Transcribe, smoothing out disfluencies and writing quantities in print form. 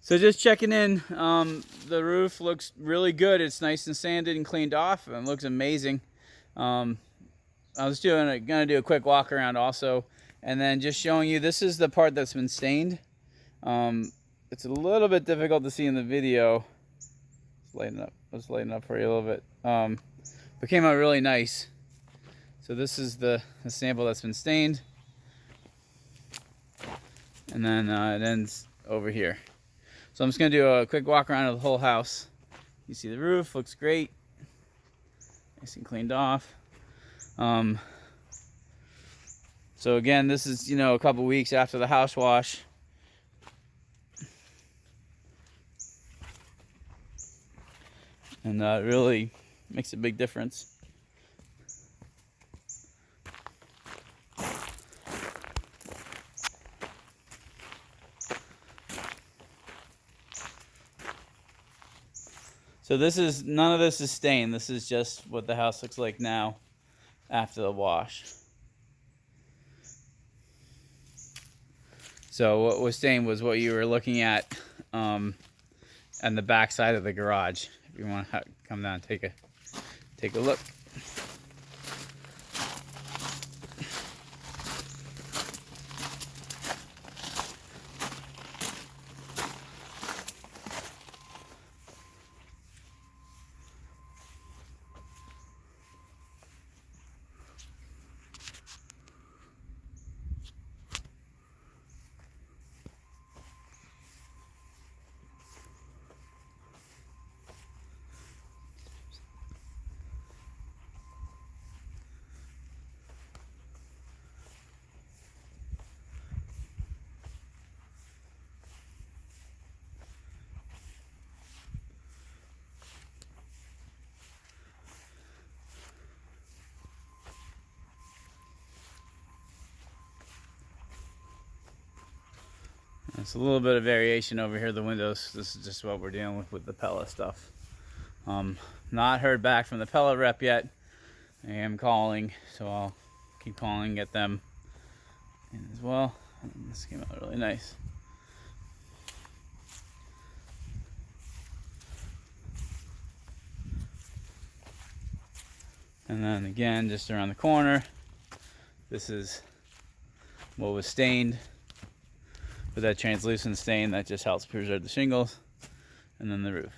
So just checking in. The roof looks really good. It's nice and sanded and cleaned off, and looks amazing. I was gonna do a quick walk around also, and then just showing you. This is the part that's been stained. It's a little bit difficult to see in the video. Let's lighten up for you a little bit. But came out really nice. So this is the sample that's been stained, and then it ends over here. So I'm just gonna do a quick walk around of the whole house. You see the roof looks great, nice and cleaned off. So again, this is a couple weeks after the house wash. And it really makes a big difference. So none of this is stained. This is just what the house looks like now after the wash. So what was stained was what you were looking at on the back side of the garage. If you want to come down and take a look. It's a little bit of variation over here, the windows. This is just what we're dealing with the Pella stuff. Not heard back from the Pella rep yet. I am calling, so I'll keep calling, get them in as well. And this came out really nice. And then again, just around the corner, this is what was stained with that translucent stain that just helps preserve the shingles, and then the roof.